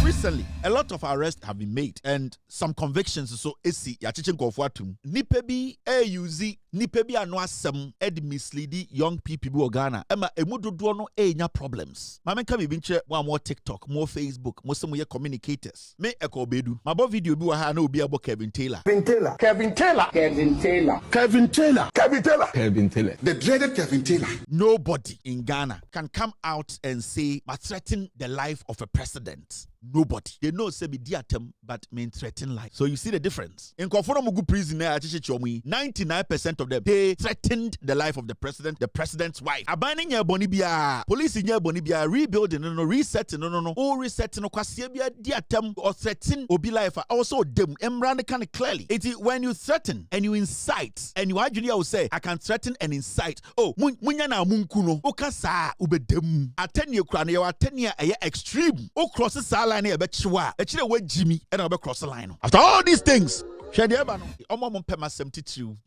recently, a lot of arrests have been made and some convictions. So, esi ya chichen kofuatum. Nipebi use nipebi anwa sem ed misleading young people in Ghana. Emma emudodo no nya problems. Mama can be binche more TikTok, more Facebook, more some communicators. Me eko bedu. Mabo video bi wa ha na obi abo Kevin Taylor. Kevin Taylor. Kevin Taylor. Kevin Taylor. Kevin Taylor. Kevin Taylor. Kevin Taylor. The dreaded Kevin Taylor. Nobody in Ghana can come out and say, "I threaten the life of a president." Nobody. They know say be diatem, but mean threaten life. So you see the difference. In Konfonomugu prison, 99% of them they threatened the life of the president's wife. Abaning ya bonibia, police in ya bonibia, rebuilding no, resetting no, all resetting no kwasiebia diatem or threaten obi life. Also them emran kind of clearly. It's when you threaten and you incite, and you actually will say, I can threaten and incite. Oh, munya na munkuno, okasa ubedem. Atenya krana ya atenya extreme. O crosses line here, but Jimmy and I'll cross the line. After all these things, Shadiabano, Omon Pema 72,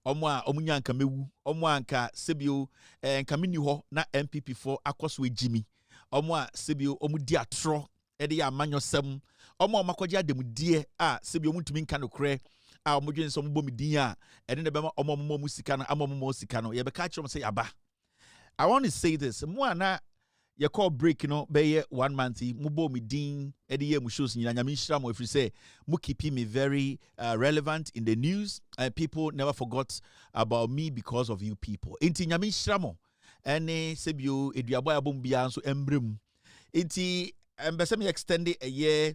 Omwa Omunyanka Mewu, Omwanka Sibio, and Kaminiho, na NPP for Akos with Jimmy, Omwa Sibio, Omudia Tro, Edia Manyo Sem, Omwa Makoja de Mudia, Sibio Muntumin Kano Cre, our Mujin some Bomidia, and then the Bema Omo Musikano, Amo Mosikano, Yabakachum say Abba. I want to say this, Moana. You call break, you know, be 1 month, mubo mi din, ediye mushos ni nyamishra mo if you say mu keeping me very relevant in the news, and people never forgot about me because of you people. Inti nyamishra mo, ene sebio eduabo ya bombia so embrem. Inti mbese me extend a year,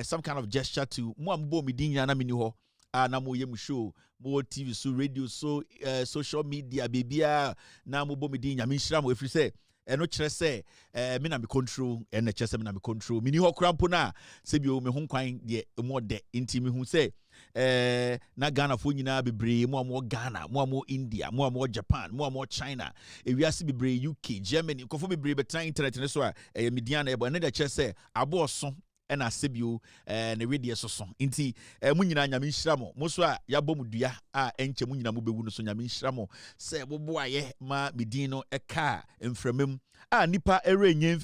some kind of gesture to mu ambo mi din yana mini ho. Na mo yem show more TV so radio so social media bibia na mo bo me din nyame nhira mo efri say eno kire say me na me control ene kire say me na me control mini ho krampo na se bi o me ho kwan de mo de inti me hu say na Ghana fo nyina bebre mo Ghana mo India mo Japan mo China ewiase bebre UK Germany kofo bebre betan internet ne so a media na ebo ene de kire say abo so ena sebio na wedi soso nti mu nyina nyame nhira mo mo so a yabɔ mu dua a enche mu nyina mo bewu no so nyame nhira mo se bobo aye ma medin no eka mframam a nipa erenye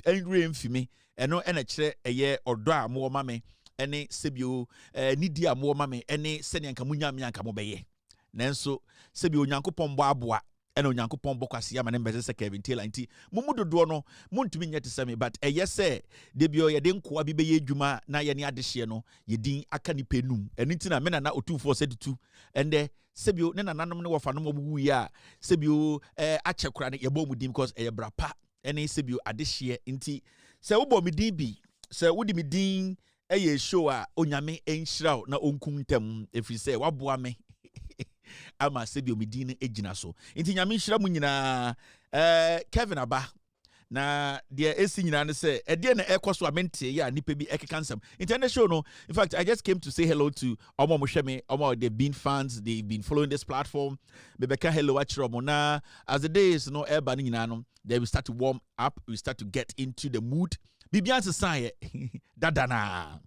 mfimi eno ena kire eye odo a mo ma me ene sebio nidi a mo ma me ene sene anka mu nyame anka mo beye nanso sebio nyankopɔn bɔ aboa ena onyankopɔn bɔkwase ama ne mbese se Kevin Taylor nti mumudodo no muntumi nyete same but eyese de bio ye de nkoa bi beye adwuma na ye ne adehye no ye din aka ni penum eni nti na me na otufo sedutu ende sebio ne nananom ne wofa no mobu ya sebio achekura ne ye bɔ mu din because eye brapa ene sebio adehye nti se wo bɔ mu din bi se wodi mi din eye show a onyame enhyiraw na onkuntam efri se waboa me ama sebio medine ejina so nti nyame nhira mu nyina Kevin Aba na de esi nyina ne se ede na ekoso amente ya nipa bi ekekansam international no. In fact, I just came to say hello to omo mohweme omo they've been fans, they've been following this platform. Bebeka hello achiro mo na as the days no eba ni nyina no, they will start to warm up, we start to get into the mood. Bibian se say dadana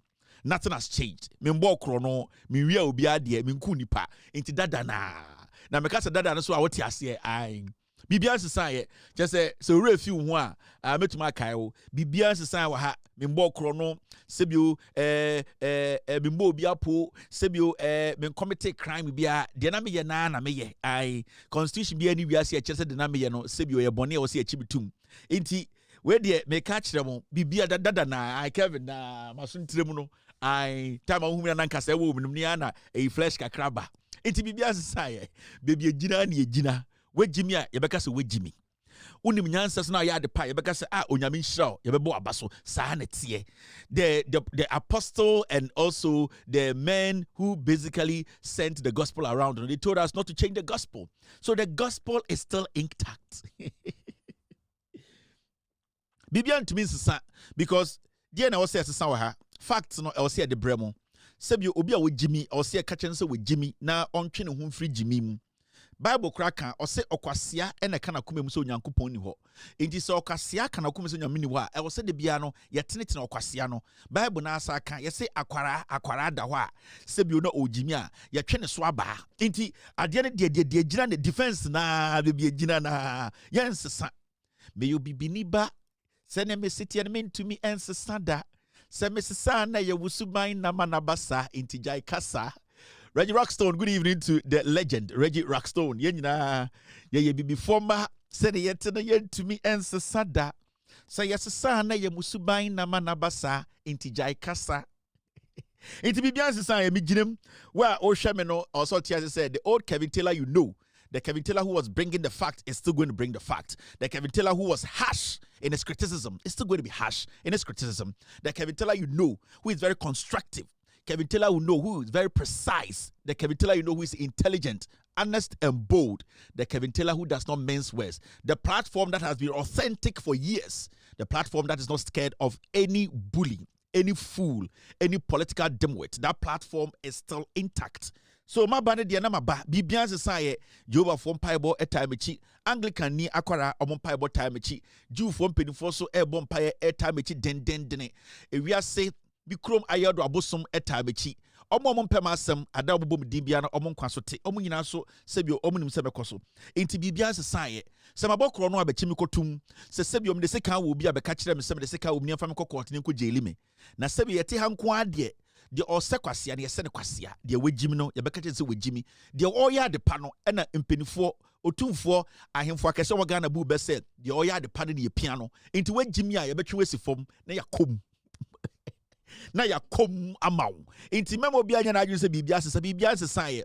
nothing has changed. Membo krono, mi wia obi ade, mi nku nipa. Enti dada na meka se dada no so a wote ase ai. Bibia sesan just say so refi ho a metuma kai wo. Bibia sesan wa ha membo krono sebio membo obi apo sebio men commit crime bia de na me ye na me ye ai. Constitution bia ni wiase a kire de na me ye no sebio ye bone e wo se achibitum. Enti we de meka kire mo bibia dada na ai Kevin na maso ntiremu no ai time ahumia na nkasa wo munum ni ana e flesh kakraba enti bibia sesaye baby ejina na ejina wejimi a yebeka se wejimi unim nyansa so na ya de pa yebeka se onyame nhira yebebo abaso saa na tie the apostle and also the men who basically sent the gospel around, and they told us not to change the gospel, so the gospel is still intact. Bibia ntumi sesa because dia na wo se sesa wa ha facts no I say the bremo sebio obi a wo jimi I say ka chen se wo jimi na ontwe ne ho mfiri jimi mu Bible kraka I say okwasea ene kana komem so onyankopon ni ho enti se okwasea kana komem so nyame ni ho a I say de bia no yetenetene okwasea no Bible na asa kan ye se akwara da ho a sebio na ojimi a ye twe ne so aba enti ade ne de gina ne defense na be gina na yensesa me yo bibini ba Send me city and mean to me and Sasada. Send me Sana, you wusubai namanabasa, intijai kasa. Reggie Rockstone, good evening to the legend, Reggie Rockstone. Yenina, ye be former, send yet to me and Sasada. Say yes, Sana, you wusubai namanabasa, intijai kasa. Into Bibian's sign, me Jim, where Oshameno also said, the old Kevin Taylor, you know. The Kevin Taylor who was bringing the fact is still going to bring the fact. The Kevin Taylor who was harsh in his criticism is still going to be harsh in his criticism. The Kevin Taylor you know who is very constructive. Kevin Taylor you know who is very precise. The Kevin Taylor you know who is intelligent, honest, and bold. The Kevin Taylor who does not mince words. The platform that has been authentic for years. The platform that is not scared of any bully, any fool, any political dimwit. That platform is still intact. So my band the na ba bibian se Jehovah fo mpaebo etime chi Anglican ni akwara omon mpaebo time chi Jew fo mpenifo so ebo mpae etime chi den ewia se bi krom ayedo abosom etime chi omon pema asem ada obobom dibia na omon kwaso te omon nyina so sebio omonim se bekoso enti bibian se mabokro no abechi mikotum se sebio mde se kan wo bi abeka kire me se mde se kan wo mni afa mekokot ne ko jeli me na sebio yete hanko ade de osekwasia ne yesene kwasia de wagim no yebeka se wagimi de oya de pa no na mpenifo otumfo ahemfo akese wo Ghana bu be se de oya de pa ne ye pia no enti wagimi a yebetwe wasi fom na yakom na yakom amaw enti memo bia nya na adwun se bibia asesa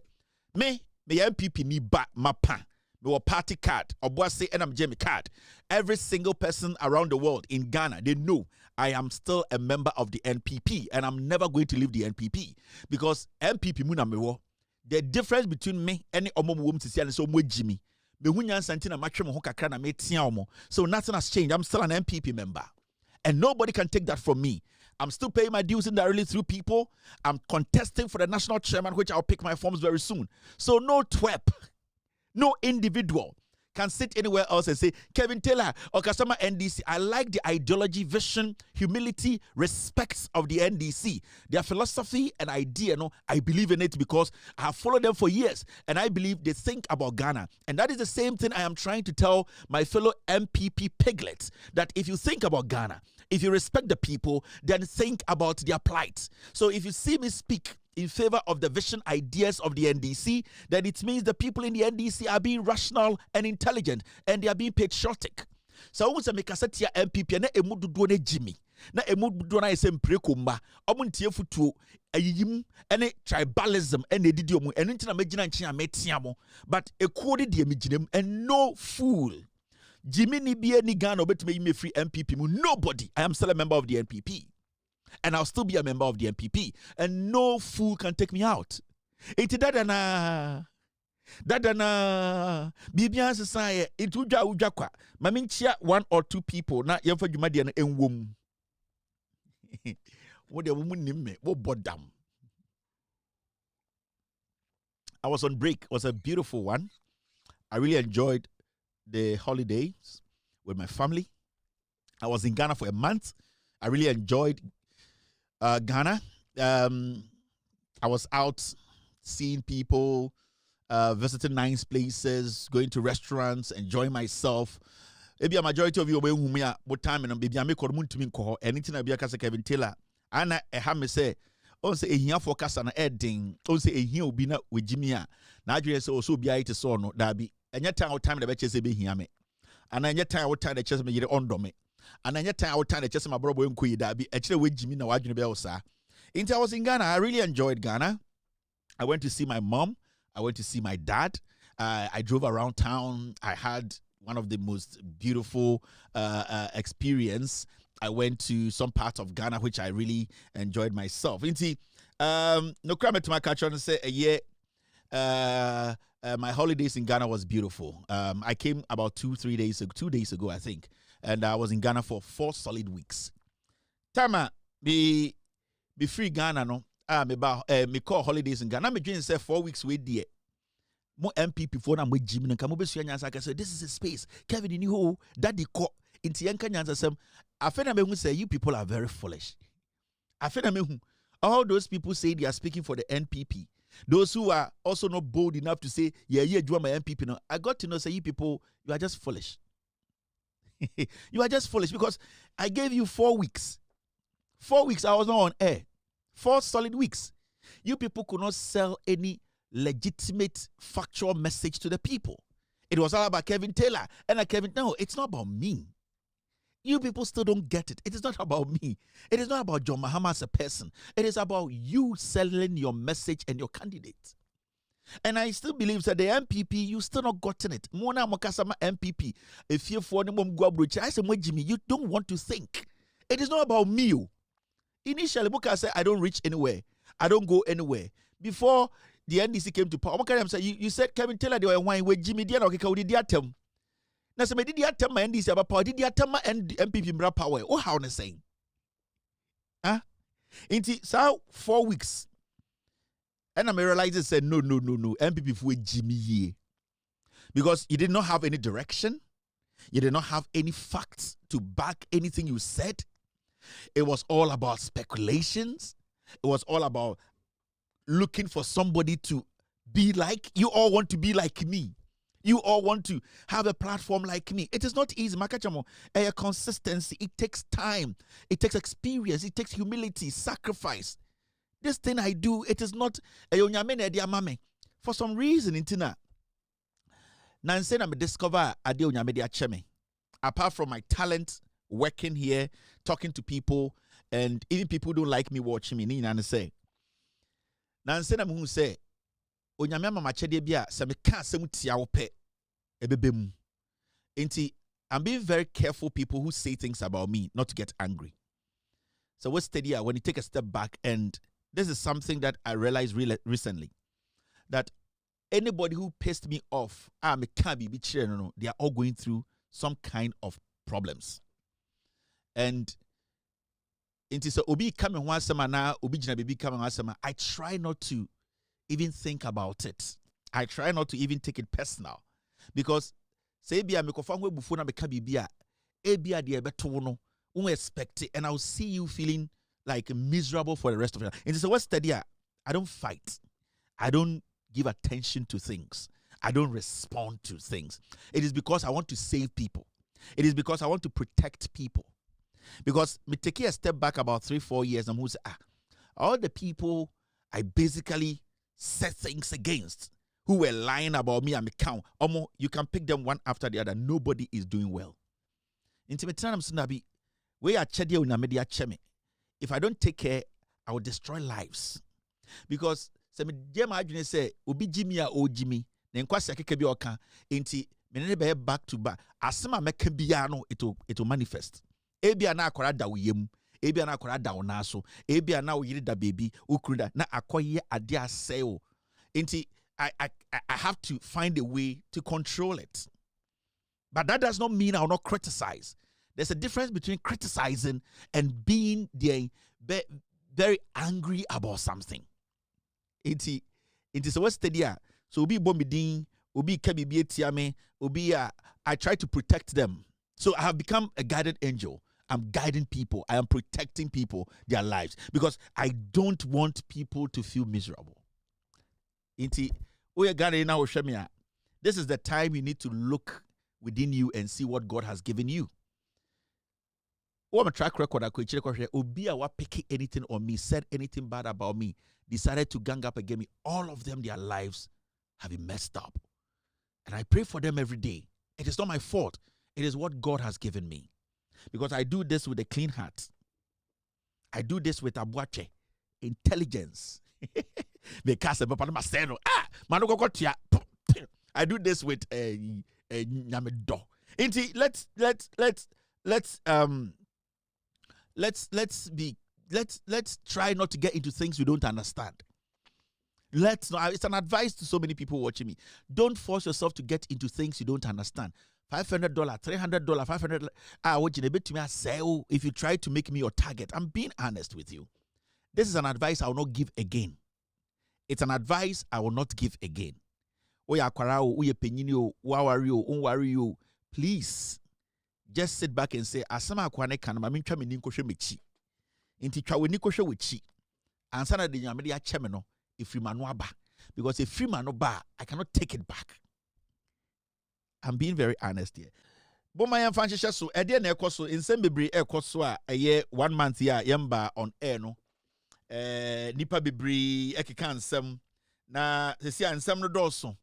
me ya NPP ni ba mapa me party card oboase enam Jamie card. Every single person around the world in Ghana, they know I am still a member of the NPP and I'm never going to leave the NPP because NPP muna mewo. The difference between me and the omo wom sisi and so mo Jimmy. Me hunya santina matwe mo ho kakra na me tia omo. So nothing has changed. I'm still an NPP member. And nobody can take that from me. I'm still paying my dues indirectly through people. I'm contesting for the national chairman, which I'll pick my forms very soon. So no twerp. No individual can sit anywhere else and say, Kevin Taylor or customer NDC. I like the ideology, vision, humility, respect of the NDC. Their philosophy and idea, no, I believe in it because I have followed them for years and I believe they think about Ghana. And that is the same thing I am trying to tell my fellow MPP piglets, that if you think about Ghana, if you respect the people, then think about their plight. So if you see me speak in favor of the vision ideas of the NDC, then it means the people in the NDC are being rational and intelligent and they are being patriotic. So once I make a set here MPP na emududu ne Jimmy na emududu na ese mpreko mba omuntie futuo ayiyim ene tribalism ene edidi omu eno ntina magina nche ametia mo but ekode de amiginem and no fool Jimmy ni bie ni Ghana obetime yime free MPP mu nobody. I am still a member of the NPP. And I'll still be a member of the NPP. And no fool can take me out. Iti dadana. Bibian society. Itu uja kwa. Maminchia 1 or 2 people. Na yemfa jumadi na enwom. Wode woman nimme. Wo bodam. I was on break. It was a beautiful one. I really enjoyed the holidays with my family. I was in Ghana for a month. I really enjoyed Ghana. I was out seeing people, visiting nice places, going to restaurants, enjoying myself. Maybe a majority of you obey whom what time and maybe I make or to me call anything I be a Kevin Taylor. Anna me say, oh say a here forecast and adding, oh say a here will be not with Jimmy. Now you say also be a to so no that be and yet time the betches be here me. And then yet time what time the chess me on me. And then yet time what time the chess my brother and queen that be actually with Jimmy now I was in Ghana. I really enjoyed Ghana. I went to see my mom. I went to see my dad. I drove around town. I had one of the most beautiful experience. I went to some parts of Ghana which I really enjoyed myself. No crime to my culture and say my holidays in Ghana was beautiful. I came about 2 days ago, I think, and I was in Ghana for 4 solid weeks. Tama be free Ghana no. Me call holidays in Ghana. Me dream say 4 weeks with the mo MPP for na mo Jimmy na kamo besu nyansa ka say this is a space. Kevin ni ho daddy ko inti yanka nyansa sem. Afena me hu say you people are very foolish. Afena me hu all those people say they are speaking for the NPP. Those who are also not bold enough to say yeah do my NPP no. I got to know say you people you are just foolish. You are just foolish because I gave you 4 weeks. 4 weeks I was not on air. 4 solid weeks. You people could not sell any legitimate factual message to the people. It was all about Kevin Taylor. And Kevin, no, it's not about me. You people still don't get it. It is not about me. It is not about John Mahama as a person. It is about you selling your message and your candidate. And I still believe that the NPP, you still not gotten it. Mona Mokasama NPP. If you're for the I say, Jimmy, you don't want to think. It is not about me. Initially, Muka said, I don't reach anywhere. I don't go anywhere. Before the NDC came to power, you said Kevin Taylor they were wine with Jimmy Diana. Okay, did you tell? Now, so did you tell my NDC about power? Did you tell my NPP bra power? Oh, how are saying? Huh? So 4 weeks. And I realized it said, no. NPP for Jimmy ye. Because you did not have any direction. You did not have any facts to back anything you said. It was all about speculations. It was all about looking for somebody to be like. You all want to be like me. You all want to have a platform like me. It is not easy. Makachamo, a consistency. It takes time. It takes experience. It takes humility, sacrifice. This thing I do, it is not for some reason, Intina. Nancy, I discover apart from my talent, working here, talking to people, and even people don't like me watching me. Nina say, Nancy, I'm who say, Onyame ma chede bia se me ka asem tia wo pe ebebem. Enti, I'm being very careful people who say things about me not to get angry. So what's steady when you take a step back, and this is something that I realized recently, that anybody who pissed me off, me can't be no, they are all going through some kind of problems. And into so obi coming one semana, obi jina baby coming one semana, I try not to even think about it. I try not to even take it personal. Because say bia me kofa ho bufu na me ka bibia, e bia de ebeto no, won't expect it, and I'll see you feeling like miserable for the rest of your life. And so what's steady? I don't fight. I don't give attention to things. I don't respond to things. It is because I want to save people. It is because I want to protect people. Because me take a step back about 3-4 years, and who say, all the people I basically said things against, who were lying about me and me count, you can pick them one after the other. Nobody is doing well. If I don't take care, I will destroy lives. Because some Jim say, Ubi Jimmy or Jimmy, then kwasi akeke oka, inti menene be back to back. Asema meke biano it will manifest. Ebia na akwara da uyem, ebia na akwara da onaso, ebia na uyiri da baby, ukruda na akoye ade aseo. Inti I have to find a way to control it. But that does not mean I will not criticize. There's a difference between criticizing and being very angry about something. It is what's steady. So obi bombidin, obi kabibi tiame, obi I try to protect them. So I have become a guided angel. I'm guiding people. I am protecting people, their lives, because I don't want people to feel miserable. This is the time you need to look within you and see what God has given you. Oh, my track record, I could check. Obi, I pick anything on me, said anything bad about me, decided to gang up against me. All of them, their lives have been messed up. And I pray for them every day. It is not my fault. It is what God has given me. Because I do this with a clean heart. I do this with abuache, intelligence. I do this with a nyamedo. Let's try not to get into things we don't understand. It's an advice to so many people watching me. Don't force yourself to get into things you don't understand. $500, $300, $500. If you try to make me your target, I'm being honest with you. This is an advice I will not give again. It's an advice I will not give again. Please, just sit back and say, Asama kwane kana mamincha mininko mechi. Inti twa weniko hwe wechi. Ansa na de nyame de ache me no, efri manu aba. Because if free manu ba, I cannot take it back. I'm being very honest here. Boma yɛn fa nhyehyɛ so ɛdeɛ na ɛkɔ so nsɛm bebree ɛkɔ so a ɛyɛ 1 month ya yɛmba on air no nipa bebree ɛkeka nsɛm na sisi a nsɛm no dɔɔso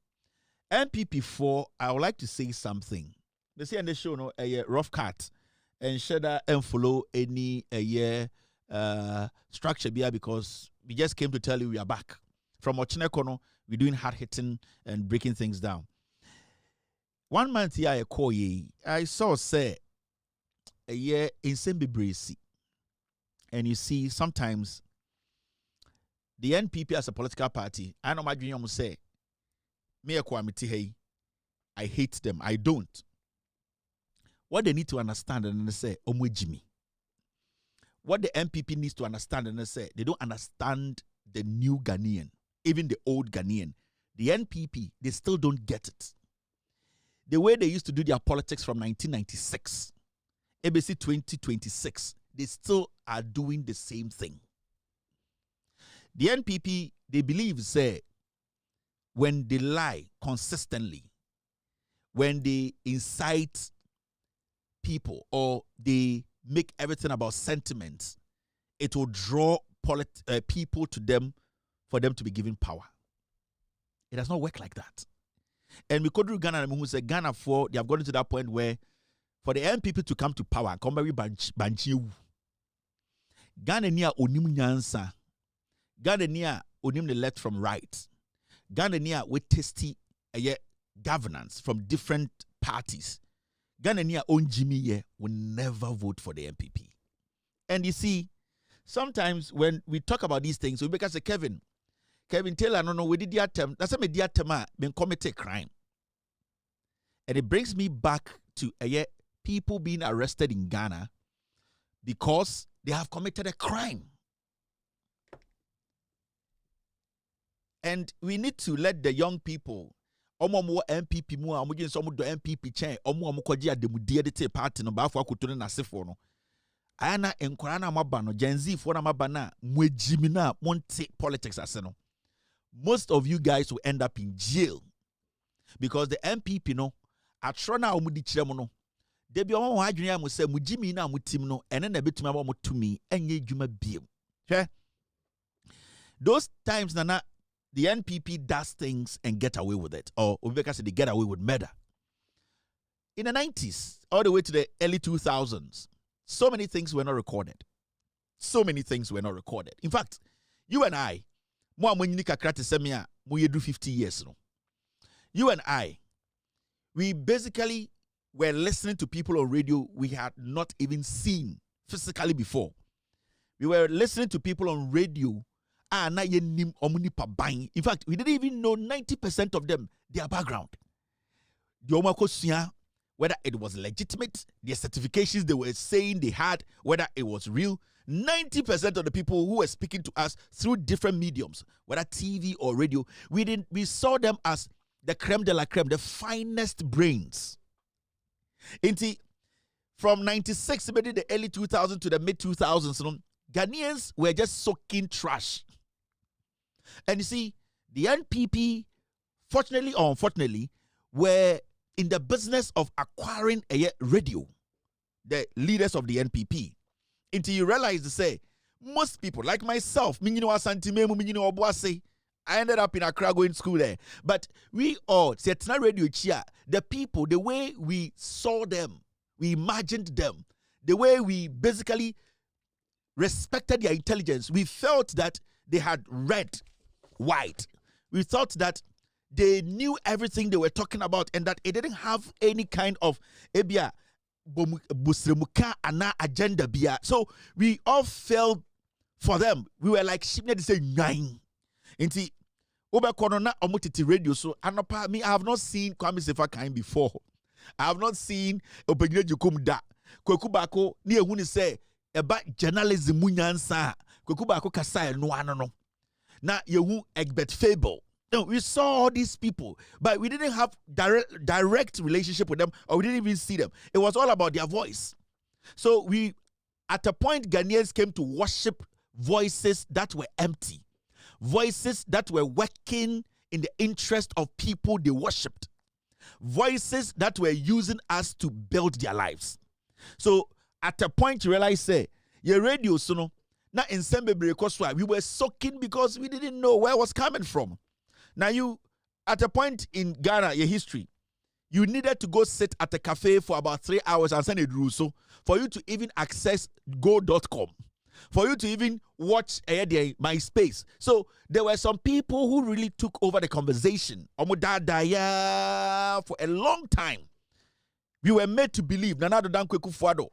NPP 4 I would like to say something. They say on the show no a rough cut and share and follow any structure because we just came to tell you we are back from Ochinekono. We're doing hard hitting and breaking things down. 1 month here I call ye. I saw say a year in Sembibrisi. And you see sometimes the NPP as a political party, I know my dream say me I hate them. I don't. What they need to understand and they say, Jimmy. What the NPP needs to understand and they say, they don't understand the new Ghanaian, even the old Ghanaian. The NPP, they still don't get it. The way they used to do their politics from 1996, ABC 2026, they still are doing the same thing. The NPP, they believe, say, when they lie consistently, when they incite people or they make everything about sentiments, it will draw people to them for them to be given power. It does not work like that. And we could do Ghana, who say Ghana for they have gotten to that point where for the NPP to come to power, come very banchi. Ghana near onim nyansa. Ghana near onim the left from right. Ghana near with tasty governance from different parties. Ghana near own Jimmy will never vote for the NPP. And you see, sometimes when we talk about these things, we because Kevin Taylor, no, we did the attempt. That's a media attempt been committed crime. And it brings me back to people being arrested in Ghana because they have committed a crime. And we need to let the young people, omo NPP mu amu gin so do NPP chen omo kwaji ademudie de te party no ba afọ akoto na asefo no ayana enkwara na maba no Gen Z fo na maba na mwejimi na monte politics ase no. Most of you guys will end up in jail because the NPP no atro na omudi kirem no de bi omo adwene am se mujimi na mutim no ene na betuma ba motumi enye dwuma biem. Hwe those times na the NPP does things and get away with it. Or Obeka said they get away with murder. In the 90s, all the way to the early 2000s, so many things were not recorded. So many things were not recorded. In fact, you and I, mo amonika krate semia, mo yedu 50 years no. You and I, we basically were listening to people on radio we had not even seen physically before. We were listening to people on radio. In fact, we didn't even know 90% of them, their background. Whether it was legitimate, their certifications they were saying they had, whether it was real. 90% of the people who were speaking to us through different mediums, whether TV or radio, we saw them as the creme de la creme, the finest brains. From 96, maybe the early 2000s to the mid 2000s, Ghanaians were just soaking trash. And you see, the NPP, fortunately or unfortunately, were in the business of acquiring a radio, the leaders of the NPP. Until you realize to say, most people, like myself, I ended up in Accra going to school there. But we all, the people, the way we saw them, we imagined them, the way we basically respected their intelligence, we felt that they had read white. We thought that they knew everything they were talking about and that it didn't have any kind of agenda. So we all fell for them. We were like sheep that say nine. Inti Oba Korona omutiti radio. So anopa me, I have not seen Kwame Sefa Kain before. I have not seen Opegne Jukumda. Kwekubako ni ehuni say about journalism munyansa. Kwekubako kasai no anono. Now, you Egbert Fable. No, we saw all these people, but we didn't have direct relationship with them, or we didn't even see them. It was all about their voice. So at a point, Ghanaians came to worship voices that were empty, voices that were working in the interest of people they worshipped. voices that were using us to build their lives. So at a point you realize, say, your radio, so no, now in Sembebre, we were soaking because we didn't know where it was coming from. Now you, at a point in Ghana, your history, you needed to go sit at a cafe for about 3 hours and send a Druso for you to even access go.com, for you to even watch MySpace. So there were some people who really took over the conversation. For a long time, we were made to believe Nanado Dankwe Kufuado.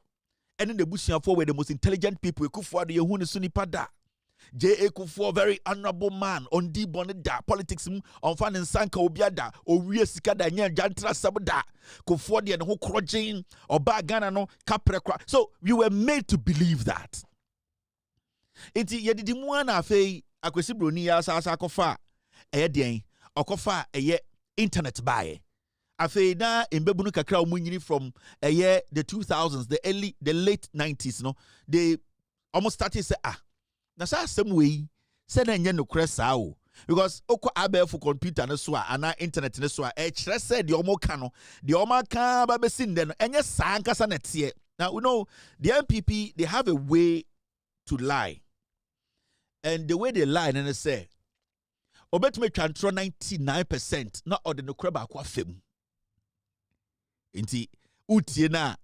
And in the Bushiafo were the most intelligent people. Kufuado Yehuni Sunipada. J.A. Kufuor, very honorable man, on di bonida, politics, on fan and sanka obiada, or real sikada, jantra sabada, Kufuor and who crojin, or bagana no, capre. So we were made to believe that. Iti yedidimuana fe akwesibroni ya sa akofa eyedien okofa eye internet buy afe na embebunu kakra omunyini from the 2000s, the late 90s, no, they almost started say na sa asem we say na enye no kresa o, because okwa abel computer no so ana internet no so kire say the omo ka no, the omo ka ba besin de no enye sa ankasa na tie. Now we know the NPP, they have a way to lie. And the way they lie, and they say, obetme control 99%, not ordinary crab aquafim. Inti utie na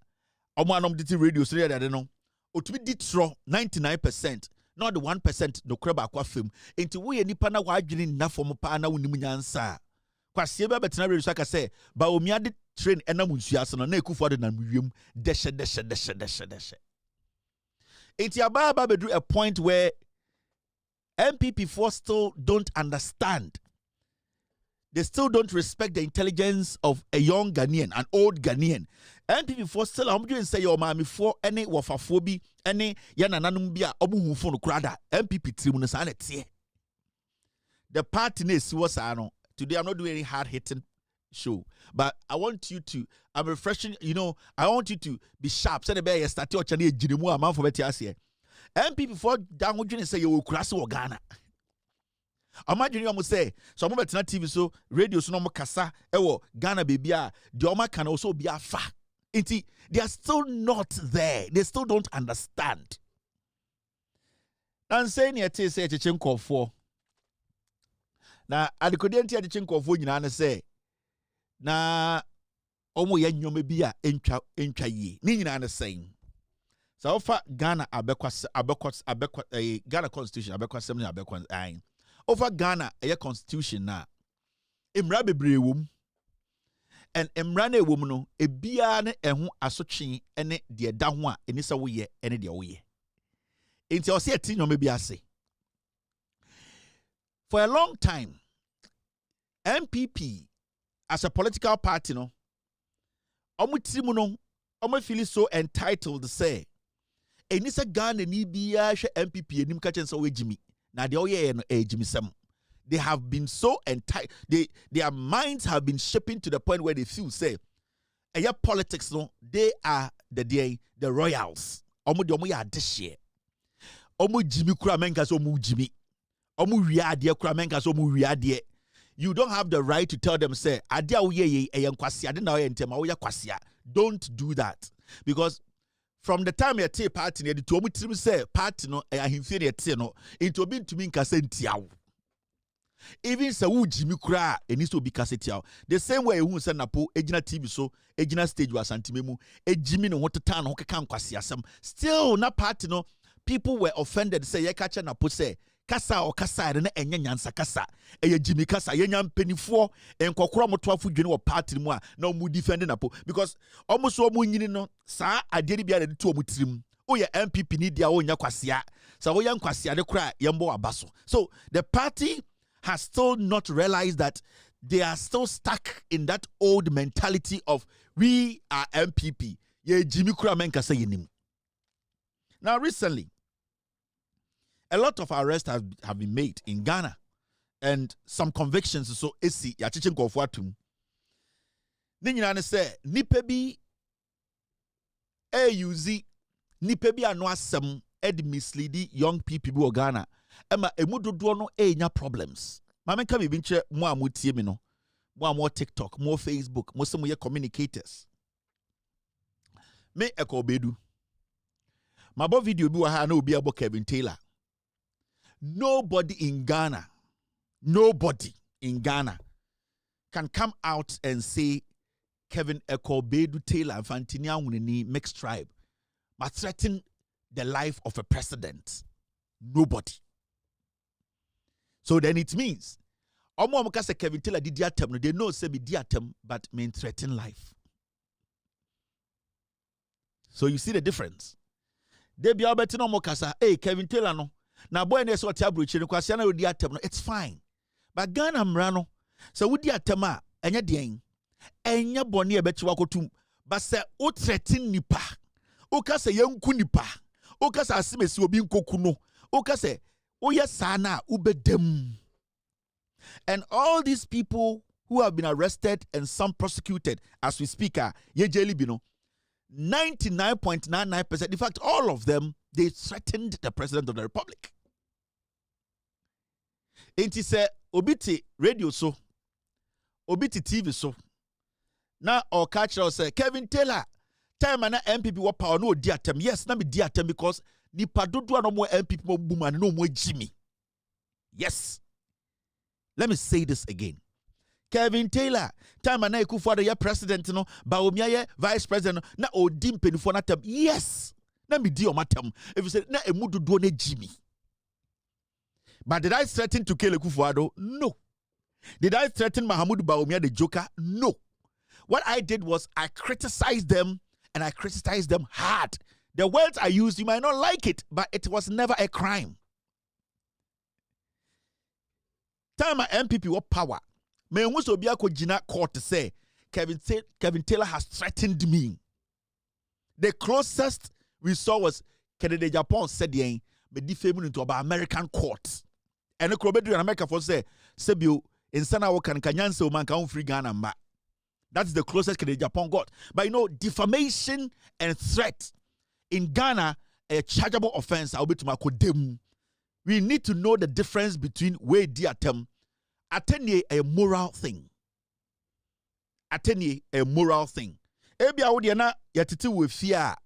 omanom diti radio so that they know. Otumi ditro 99%, not the 1% no crab aquafim. Inti we nipa na wadwini na form pa na wonimu nyansa. Kwase be betena radio so aka say, ba omi ade train enam nsuase no na ekufu ade na wiem deshe. Inti ababa bedu a point where NPP4 still don't understand. They still don't respect the intelligence of a young Ghanaian, an old Ghanaian. NPP4 still, I'm doing say your mommy for any wafafobi, any yanananumbia, obu phone crada, NPP trimunasane. The party is was today. I'm not doing any hard hitting show, but I want you to, I'm refreshing, I want you to be sharp. Say the bear start your channel, Jinimu, a man for Betiasia. NPP4 down would say you will crash or Ghana. Imagine you say, so I'm about TV so radio so no kasa ewo Ghana baby the Oma can also be a fa. They are still not there. They still don't understand. And saying it say Chichenko for now at the Codenti at the Chinko for you say na omo yanyo me bia entwa yi. Ni nyina saying. So offer Ghana abekwas Ghana constitution abekwas semni abekwas ayin. Over Ghana a constitution na emra bebre wom, and emra na wom no ebia ne eho asotwe ene de da ho a eni se wo ye ene de wo ye. Enti o se ati nyome bia se. For a long time, NPP as a political party no omutirimu no omo feel so entitled to say enisa Ghana ni bia hwe NPP enim ka chen so we jimi na de oye no ejimi sem. They have been so entitled, their minds have been shaping to the point where they feel say politics no, they are the royals. Omo de omo ya adehye omo jimi kura menka so omo jimi omo wiade kura menka so omo wiade. You don't have the right to tell them say ade a wo ye nkwase ade na wo ye ntem a wo ya kwase. Don't do that, because from the time you take party, the to omu say party no ahimfie no into obi ntumi nkase ntiawo. Even se wo jimi kura eni so obi kase tiawo. The same way who say napo ejina TV so ejina stage wa santimemu ejimi no hoteta no keka nkwase asem. Still na party no, people were offended say ye kache napo say kasa o kasa na enye nyansa kasa eye jimi kasa ye nyam penifo enkokoro motoafo dwene wo party mu a na omu defend na po, because almost omu nyini no sa aderi bia de to omu tirim o ye NPP ni dia o nya kwasea sa wo yan kwasea de kra yembo abaso. So the party has still not realized that they are still stuck in that old mentality of we are NPP ye jimi kra men kasa yenim. Now recently a lot of arrests have been made in Ghana, and some convictions so esi ya chichen kofo atum. Ni nyina say nipa bi use nipa bi ano asem ed mislead young people bi o Ghana. Ema emu dodo no enya problems. Ma menka bi nche mo amutie mi no. more TikTok, more Facebook, more some communicators. Me eko bedu. My bo video bi wa ha na obi about Kevin Taylor. Nobody in Ghana can come out and say Kevin Ekobedu Taylor Fantinia Wunini mixed tribe but threaten the life of a president. Nobody. So then it means Omo say Kevin Taylor did atem. They know say be atem, but mean threaten life. So you see the difference. They be about no more kasa. Hey, Kevin Taylor no. Na boy ne so tia brochi no kwase na odi atem no. It's fine. But Ghana mra no. So wodi atem a enya den. Enya bone e beti wakotum. But say o threaten nipa. O ka say yanku nipa. O ka say asimesi obi nkoku no. O ka say o ye sa na ubedem. And all these people who have been arrested and some prosecuted as we speak ye jeli bi no. 99.99%, in fact, all of them, they threatened the president of the republic. And he said, Obiti radio so, Obiti TV so. Now, our catcher say, Kevin Taylor, time and NPP were power no diatem. Yes, na me diatem because ni padodo no more NPP mo boom no more Jimmy. Yes. Let me say this again. Kevin Taylor, time and I could for the president, no, Baumia, vice president, na odim penifo na tem. Yes, na me di o matem. If you say na emudu do ne Jimmy. But did I threaten to kill Kufuado? No. Did I threaten Mahamudu Baumia the Joker? No. What I did was I criticized them and I criticized them hard. The words I used, you might not like it, but it was never a crime. Time my NPP what power. Me nso obi akogina court to say Kevin Taylor has threatened me. The closest we saw was Kennedy Japan said yen me defame into about American courts. And the Krobedu in America for say Sebio in Sana Wokan Kanyanse o man kan free Ghana ma. That's the closest Kennedy Japan got. But you know, defamation and threat in Ghana a chargeable offense. I'll be to my kodem. We need to know the difference between way diatem. Attenye a moral thing. Attenye a moral thing. Ebi awodi na yatete wo fia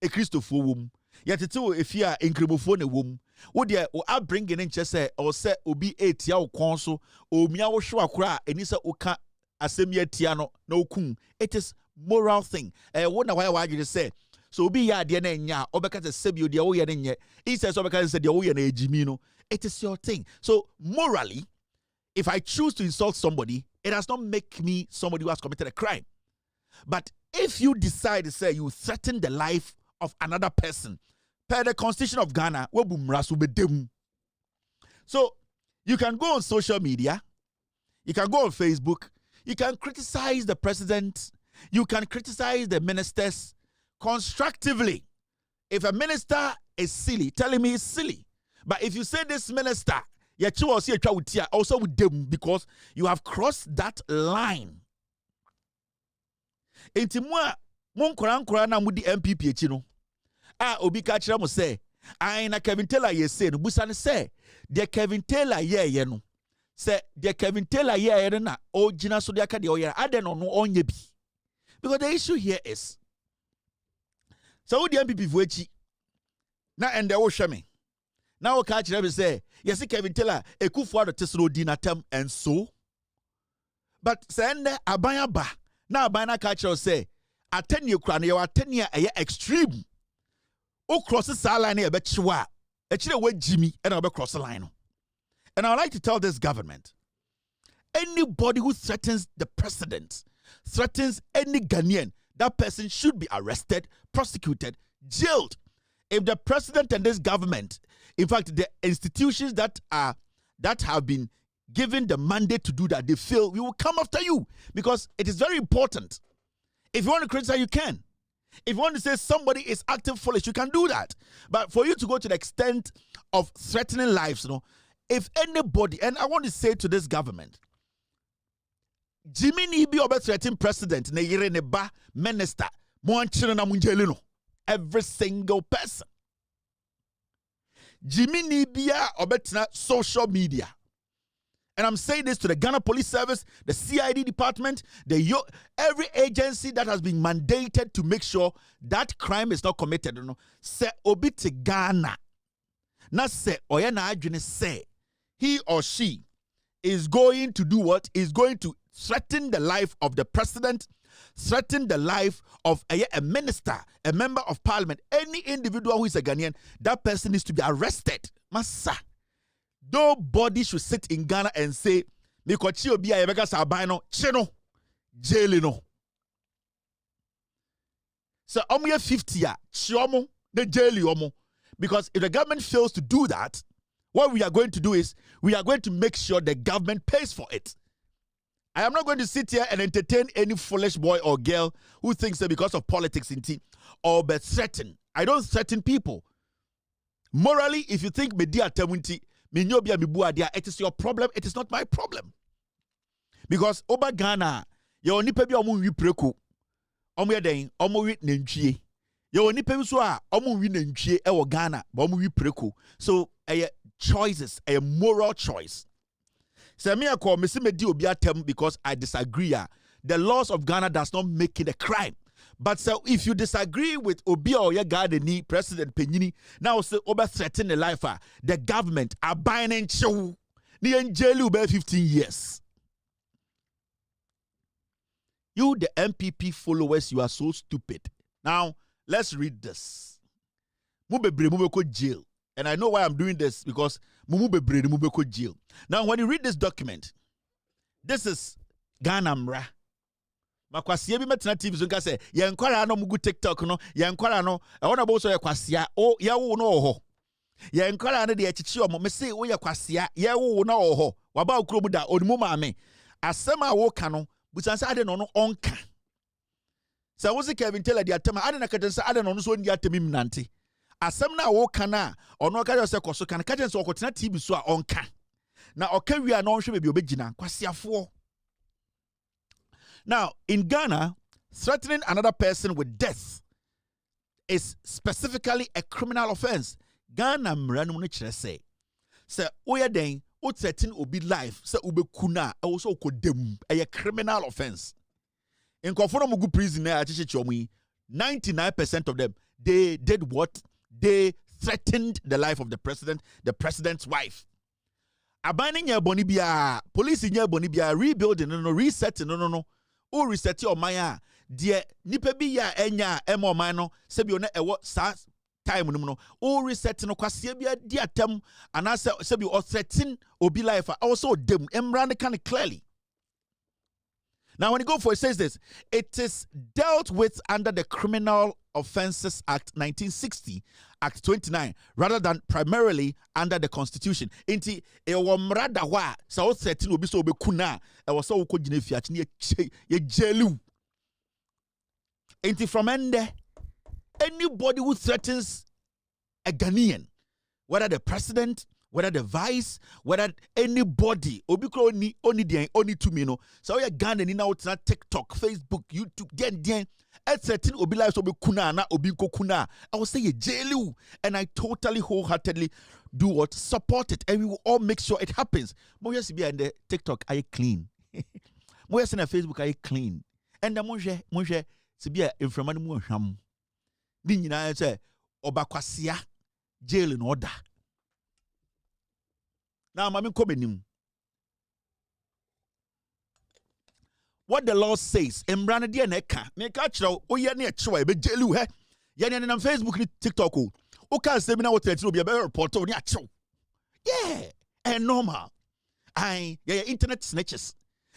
e Christopher wom. Yatete wo efia enkremofo ne wom. Wo de o abringing nche se o se obi etia wo kon so omia wo hwe akora eni se oka asemi atia no na okun. It is moral thing. Wo na why you say so obi ya de na nya obeka se sebio de wo ye ne nye. He says obeka se de wo ye na ejimi no. It is your thing. So morally, if I choose to insult somebody, it does not make me somebody who has committed a crime. But if you decide to say you threaten the life of another person, per the Constitution of Ghana, so you can go on social media, you can go on Facebook, you can criticize the president, you can criticize the ministers constructively. If a minister is silly, telling me he's silly. But if you say this minister, also with them because you have crossed that line. Intimwa mon koran na mudi NPP echi no. Obi ka kire mo say, "Ai na Kevin Taylor ye say no busa ne say, de Kevin Taylor ye no. Say de Kevin Taylor ye na o gina so de aka de o ye ade no no onye bi." Because the issue here is so the NPP vo echi na ende wo hwe me. Now catch them say, yes, Kevin Taylor, a coup for the Tesla dinatem and so. But send abaya ba. Now abana catcher say, a 10-year crown, you are 10 year a extreme. O crosses the line a bet chwa. A chile way Jimmy and I'll cross the line. And I'd like to tell this government, anybody who threatens the president, threatens any Ghanaian, that person should be arrested, prosecuted, jailed. If the president and this government, in fact, the institutions that have been given the mandate to do that, they fail, we will come after you because it is very important. If you want to criticize, you can. If you want to say somebody is acting foolish, you can do that. But for you to go to the extent of threatening lives, you know, if anybody, and I want to say to this government, Jimmy Nibi obe threatening president, ne yere ne ba minister, every single person. Jimmy Nibia obetina social media And I'm saying this to the Ghana Police Service, the CID department, every agency that has been mandated to make sure that crime is not committed. Say obi te Ghana. Na say oyana adwene say he or she is going to do what? Is going to threaten the life of the president, threaten the life of a minister, a member of parliament, any individual who is a Ghanaian. That person needs to be arrested. Massa. Nobody should sit in Ghana and say, "Mikochi obi a yebeka sabano cheno jail no." So omo 50 ya chiomo the jail yomo. Because if the government fails to do that, what we are going to do is we are going to make sure the government pays for it. I am not going to sit here and entertain any foolish boy or girl who thinks that because of politics in tea or but threaten. I don't threaten people. Morally, if you think media temunti it is your problem, it is not my problem. Because Oba Ghana, your nipa bi omu wi preku. Omu yeden, omu wi nantwie. Your nipa bi so a omu wi nantwie e wo Ghana, but omu wi preku. So, choices, a moral choice. So me I call me di obi atem because I disagree. The laws of Ghana does not make it a crime. But so if you disagree with Obi or your Ghana President Penyini, now say over threaten the life the government are buying and show ni jail 15 years. You the NPP followers, you are so stupid. Now let's read this. Mube jail. And I know why I'm doing this because mube jail. Now when you read this document, this is Ghana Mra. Makwasiye bi metena TV so nka se ye nkwara no mugu TikTok no ye nkwara no e wona bo so ye kwasia o ye wo no ho ye nkwara no de echichi omo me se wo ye kwasia ye wo no ho waba okuro mu da onimu maame asem a wo ka no busan se ade no no onka se wo se Kevin Taylor de atema ade na katen se ade no no so ndi atemi mnante asem na wo ka na ono ka je se koso kan katen se okotena TV so a onka na oka wi a no hwe be obegina kwasiafo. Now, in Ghana, threatening another person with death is specifically a criminal offense. Ghana mranu ne chere say oya den o threaten obi life say ubekuna also kodem a criminal offense. In Kofono Mugu prison 99% of them they did what? They threatened the life of the president, the president's wife. Abaning ya boni bia, police nya boni bia, rebuilding no, resetting no. O reset your maya de nipa bi ya enya emo man no se bi ona ewo sa time no o reset no kwase bi adi atam ana se bi o threaten obi life also dem emra can clearly. Now when you go for it says this, it is dealt with under the Criminal Offences Act 1960, Act 29, rather than primarily under the Constitution. Inti ewo mrada wa sa o threaten obi so obekuna e wo so ko gine fiat ne ye jelu. Inti from ende anybody who threatens a Ghanaian, whether the president, whether the vice, whether anybody, obi kro oni to me no. So you Ghana ni na utina TikTok, Facebook, YouTube, den threaten obi life so be kuna na obi ko kuna. I will say ye jailu, and I totally wholeheartedly do what? Support it, and we will all make sure it happens. Moya si be in the TikTok I clean. Moya si na Facebook I clean. And the monje si be in from mu hwam. Ni nyina say obakwasia jail in order. Now, I'm coming. What the law says, Embrana dia neka, make a chow, oh, ya near chow, be jelu, he, yan on Facebook, TikTok, oh, can't say me now what to be a better report on ya chow. Yeah, and normal. Yeah, internet snitches.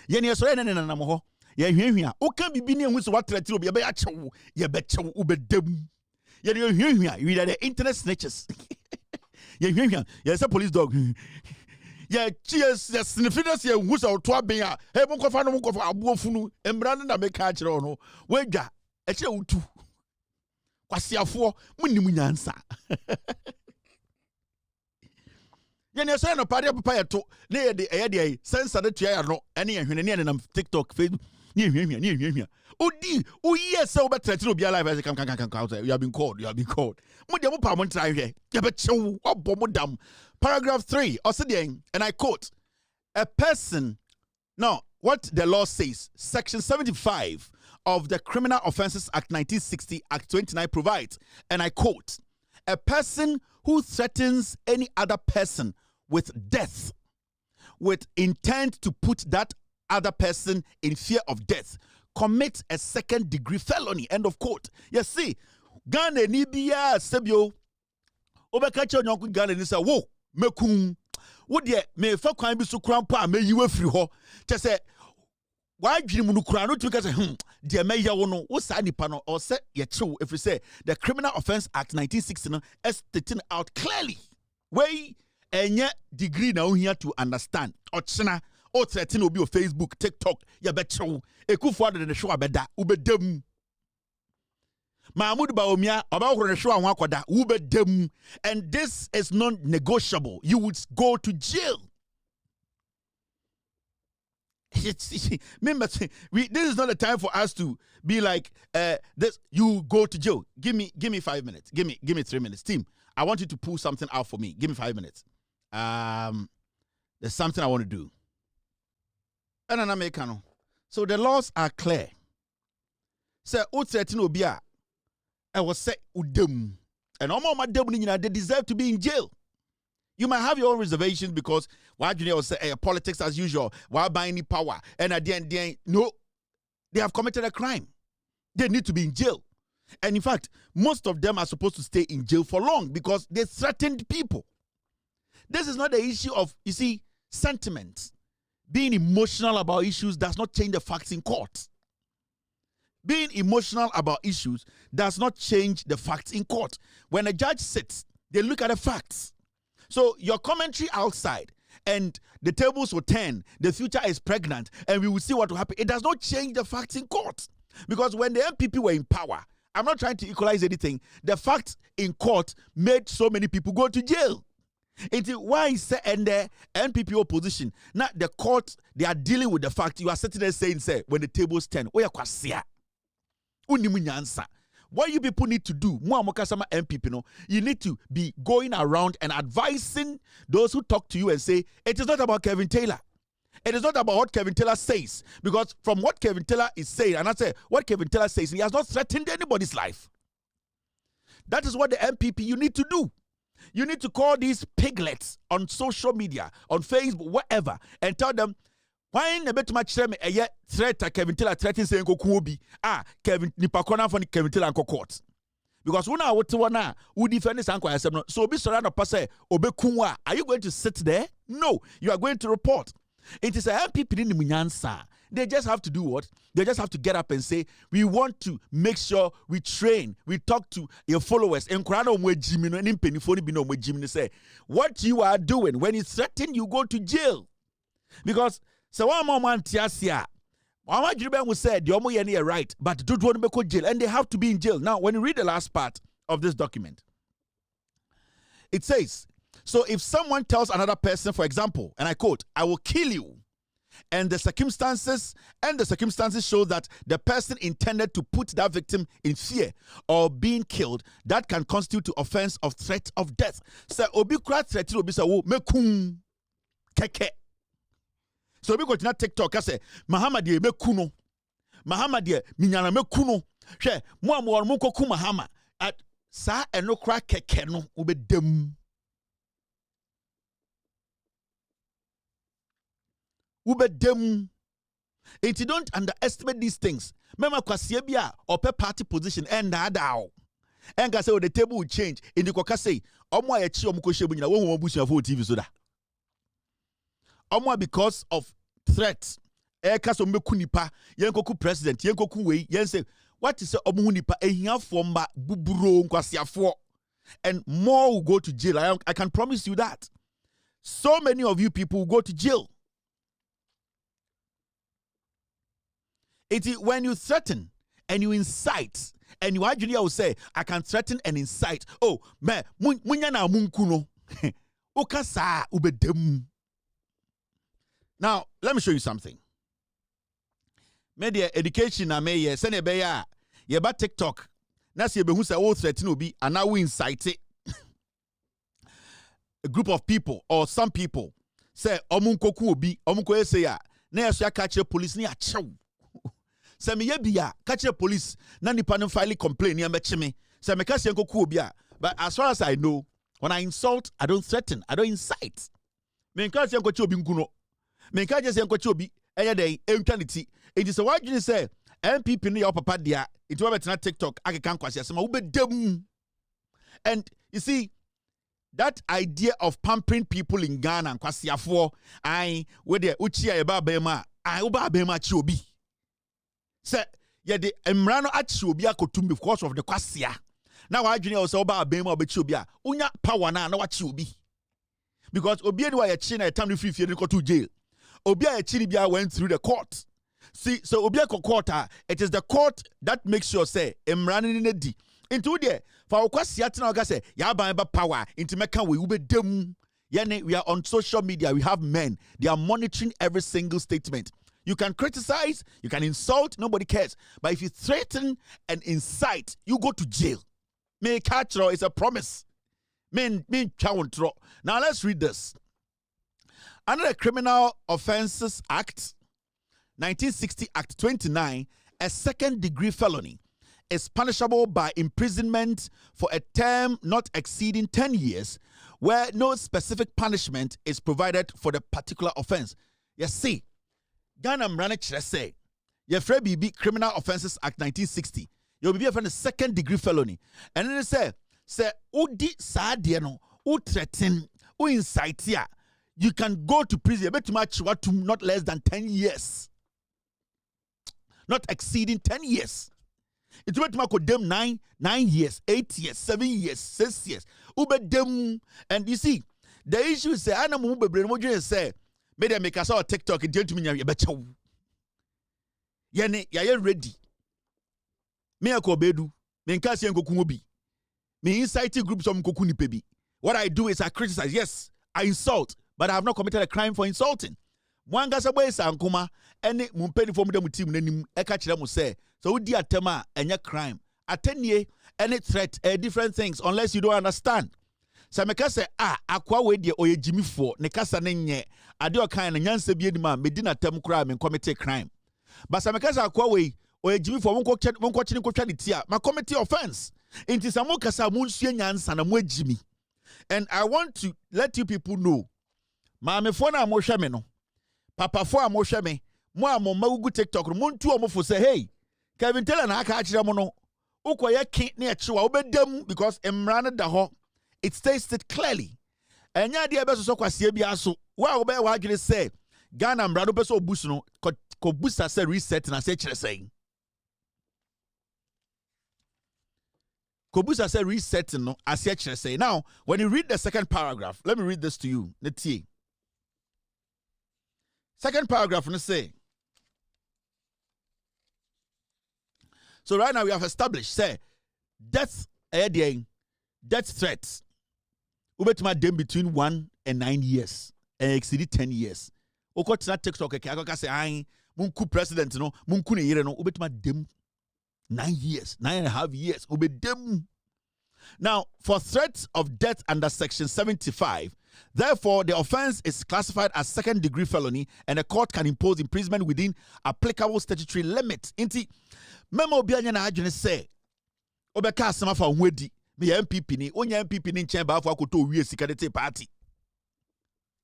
Yan so and namo, yeah, oh, can't be being with what to be a better chow, ya bet chow, ube dem. Yan you are the internet snitches. Yes, a police dog. Yeah, cheers, yes, sniffers, yeah, who's our twabia, hey, Monkofano of Abuofunu, and Brandon, I make catch on. Wega, a show too. Quasia for Munimunansa. Yan son of Padia Papaya to near the idea, sense of the chair, no, any and TikTok, Facebook, near him. Oh, dear, oh, yes, so better to be alive as I can out. You have been called, Mudamu Pamontra here, you bet show, oh, Bomodam. Paragraph 3, and I quote, a person, now, what the law says, Section 75 of the Criminal Offences Act 1960, Act 29 provides, and I quote, a person who threatens any other person with death with intent to put that other person in fear of death commits a second-degree felony. End of quote. You see, Ghana ni biya sebio obekache onyanko Ghana ni say wo mekun wo de me fa kwan bi so kran pa me yiwe firi ho che say why dwene mu no kura no tumi ka say de me ya wo no wo sa nipa no or say ye chew if you say the Criminal Offence Act 1960 no is stating out clearly way enye degree na ohia to understand ochena o threaten obi o Facebook TikTok ya be chew ekufo ade ne hwe abeda ubedam Mahmoud Baumia about wubedem, and this is non-negotiable. You would go to jail. This is not the time for us to be like this. You go to jail. Give me 5 minutes. Give me 3 minutes. Team, I want you to pull something out for me. Give me 5 minutes. There's something I want to do. So the laws are clear. Say obia. I was say udem. And all my they deserve to be in jail. You might have your own reservations because why do you say politics as usual? Why buy any power? And at the end, no, they have committed a crime. They need to be in jail. And in fact, most of them are supposed to stay in jail for long because they threatened people. This is not the issue of, you see, sentiment. Being emotional about issues does not change the facts in court. Being emotional about issues does not change the facts in court. When a judge sits, they look at the facts. So your commentary outside and the tables will turn, the future is pregnant, and we will see what will happen. It does not change the facts in court. Because when the NPP were in power, I'm not trying to equalize anything, the facts in court made so many people go to jail. It's why is and the NPP opposition, not the court, they are dealing with the fact. You are sitting there saying, say, when the tables turn, what you people need to do, NPP, you need to be going around and advising those who talk to you and say, it is not about Kevin Taylor. It is not about what Kevin Taylor says. Because from what Kevin Taylor is saying, and I say, what Kevin Taylor says, he has not threatened anybody's life. That is what the NPP you need to do. You need to call these piglets on social media, on Facebook, whatever, and tell them, why na bet much them a threat Kevin Taylor threatening saying Kokuobi Kevin Nipakona for Kevin Taylor and court. Because when I would one who defend this uncle so be surrounded passe obekunwa. Are you going to sit there? No, you are going to report. It is a MPP in Munyansa. They just have to do what? They just have to get up and say, we want to make sure we train, we talk to your followers. And say, what you are doing, when you threaten, you go to jail. Because so one moment tiasia. Mama Jiriben will say the omo yeni are right, but don't want to go jail, and they have to be in jail. Now, when you read the last part of this document, it says, so if someone tells another person, for example, and I quote, I will kill you, and the circumstances show that the person intended to put that victim in fear or being killed, that can constitute the offense of threat of death. So obi kra threat obi say wo mekun keke. So we go to TikTok. I say, Muhammad ye me kuno. Muhammad ye minyana me kuno. She mo amor mo koku Muhammad. At sa eno kra keke no ubedem. Ubedem. And you don't underestimate these things. Mema kwasie bia ope party position and adao. And ka say the table will change. In the koka say, omo ayechi omo ko shebu nyina wo ho busu afo TV so da. Because of threats, Eka meku nipa, yenkoku president, yenkoku wei, yen say, what is omu nipa, ehia forma buburo nkwasiafo, and more will go to jail. I can promise you that. So many of you people will go to jail. It is when you threaten and you incite, and you actually will say, I can threaten and incite. Oh, man, munya na munkuno, okasa ubedem. Now, let me show you something. Media education na me send e be ya ye ba TikTok. Na se be hu say o threaten obi and now we incite a group of people or some people say omunkoku obi omunko say ya na yaso catch police ni achew say me bia catch police na nipa no file complain ni ambeche me say me catch enkoku obi a. But as far as I know, when I insult, I don't threaten, I don't incite. Me catch enkochi obi nkuno me catch enkochi obi eye dey entwanity. It is why you say NPP no your papa dia it will be na TikTok akeka nkwase asema wo bedam. And you see that idea of pampering people in Ghana and kwasiafo ai we dey uchi e ba bema ai wo ba bema chi obi say ye de emra no achi obi akotum because of the kwasia na wa adwene o say wo ba bema obi chi obi a unya power na wa chi obi because obi any wa ye chi na time no free no go to jail obi a ye chi ni bia went through the court. See, so obi a court it is the court that makes sure say emra ni di into there for kwasia tina oga say ya ban ba power into meka we ube dem. We are on social media, we have men, they are monitoring every single statement. You can criticize, you can insult, nobody cares, but if you threaten and incite, you go to jail. Me catch is a promise. Now let's read this. Under the Criminal Offences Act 1960 Act 29, a second-degree felony is punishable by imprisonment for a term not exceeding 10 years, where no specific punishment is provided for the particular offense. You see, Ghana Mrane say, your BB Criminal Offences Act 1960, you'll be a second-degree felony. And then they say, Udi Sadiano, U threaten, U incite here, you can go to prison, bet much what to not less than 10 years. Not exceeding 10 years. It went to them 9 years, 8 years, 7 years, 6 years. Ube dem, and you see, the issue is say, I know ube brain say, made them make us all TikTok and gentlemen ya becha. Yene ya ready. Me ako bedu, me nkasi yanko kumobi. Me inciting groups of mkokuni pebi. What I do is I criticize. Yes, I insult, but I have not committed a crime for insulting. Mwanga boy sankuma ene mumpeni for mu team nanim eka kire mu say so udi atema enye crime atenye any threat different things unless you don't understand. So meka say akwa we de oyejimi for ne kasa ne nye ade okan na nyanse bi edim a medina tem kra me commit crime. But so meka say akwa we oyejimi for wonko chini ko twa ne tia ma commit offense. Inti samo kasa mu nsue nyansa na mu ejimi. And I want to let you people know maame fo na mo hwe me no papa fo a mo hwe me mo a mo magugu TikTok mo ntu o mo fo say hey Kevin Taylor na aka akire mo no ukoye kin na echewa obedam because emra no da ho it states it clearly enya de ebe so kwase bia so wa obe wa adwene say Ghana mra do peso obus no ko busa say reset na say kire say ko busa say reset no ase kire say. Now when you read the second paragraph, let me read this to you. Netie second paragraph, and say, so right now we have established, say, death threats, ubetuma dem between 1 and 9 years, and exceeded 10 years. Oko tina TikTok, I say, I munku president, no, munku ne yere no, ubetuma dem 9 years, 9.5 years, ube dem. Now, for threats of death under Section 75, therefore, the offense is classified as second-degree felony, and a court can impose imprisonment within applicable statutory limits. Inti memo bianya na adwene say obeka asema fa nwedi me NPP ni onya NPP ni nchen ba fa akoto wie sika de party.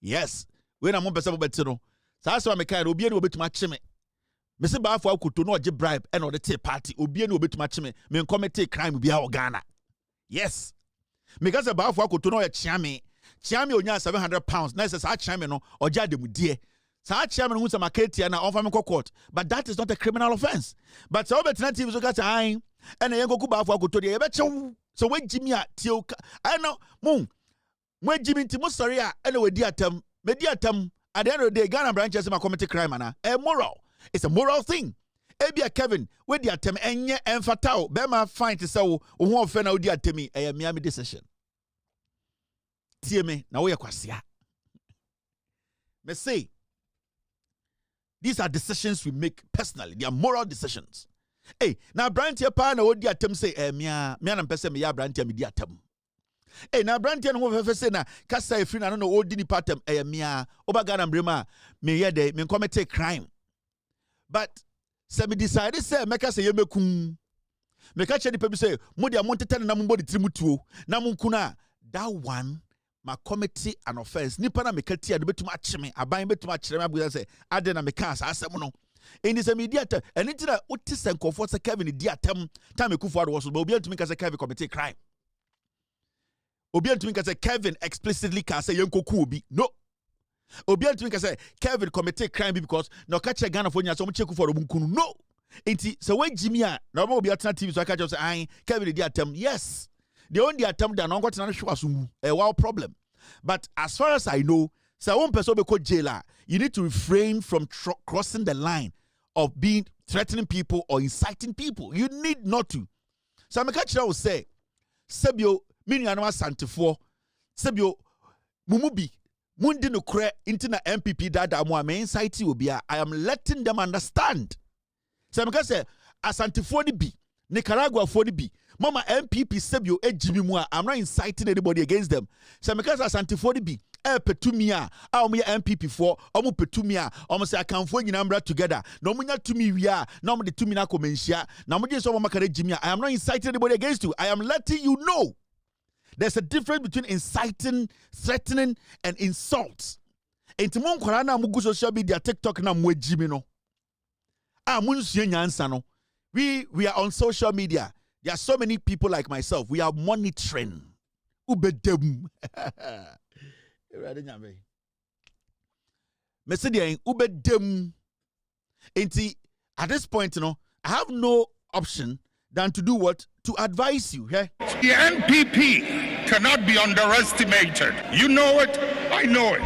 Yes, we na mo pese bo beti no. Sa asema me kai obi ani obetuma cheme. Me se ba fa akoto no oje bribe e na de party. Obi ani obetuma cheme. Me commit crime bia o Ghana. Yes. Because ba fa akoto no ye chiame onya 700 pounds. Na say sa chiame no oja de mu die. Sa chairman who some market na offer me court, but that is not a criminal offense. But so alternative so got and a go kuba for go to the so when Jimmy tio I know moon when Jimmy Timo sorry and we diatem mediatem at the end of the day Ghana branches ma commit crime ana a moral. It's a moral thing. Ebia Kevin we diatem enye emfatao be ma fine to say wo ho offend na diatemi e Miami decision. Tie me na wo ye kwasia. Me say these are decisions we make personally. They are moral decisions. Hey, now Brantia pa na odi atem say, me na pese me ya Brantia me di atem. Hey, na brantia no wo fe na kasa efiri na no odi ni patem mia obaga na mbrema me ye de me commit crime. But se me decide say meka say yemekum. Meka che nipa bi say mo dia mo tete na mo body trimutuo na mo nkuna that one ma committee an offense nipa na meka tia de betuma acheme aban betuma achire me abuya say ade na meka asem no. In this media time, and it's a utis and comfort Kevin dia time Kufuor was but obi to me say Kevin commit crime. Obi to me say Kevin explicitly can say yenko kubi. No. Obi to me say Kevin commit crime because no catch a Ghana for nya so check for obunkunu. No. Enti so when Jimmy a na obi atena TV so I catch say Kevin dia time. Yes. The only attempt that no got na show asu a wow problem. But as far as I know, so one person be called jailer, you need to refrain from crossing the line of being threatening people or inciting people. You need not to. So I'm catch will say, Sebio, mini anwa santifo, Sebio, mumubi, mundi no kre into na NPP dada mo ame incite obia. I am letting them understand. So I'm say, asantifo ni bi, Nicaragua for ni bi. Mama NPP Sebio ejimi mu a, I'm not inciting anybody against them. So I'm asantifo ni bi. Petumia, me NPP for omu petumia, say I can for number together. No munya to me we are, no the to me na comensia, na mo so makare jimia. I am not inciting anybody against you. I am letting you know. There's a difference between inciting, threatening, and insults. Enti mon kwara na mugu social media TikTok na mo jimi no. Munsu nyansa no. We are on social media. There are so many people like myself. We are monitoring. Ubedem. Messidian ubedem. Enti at this point, I have no option than to do what? To advise you. Okay? The NPP cannot be underestimated. You know it, I know it.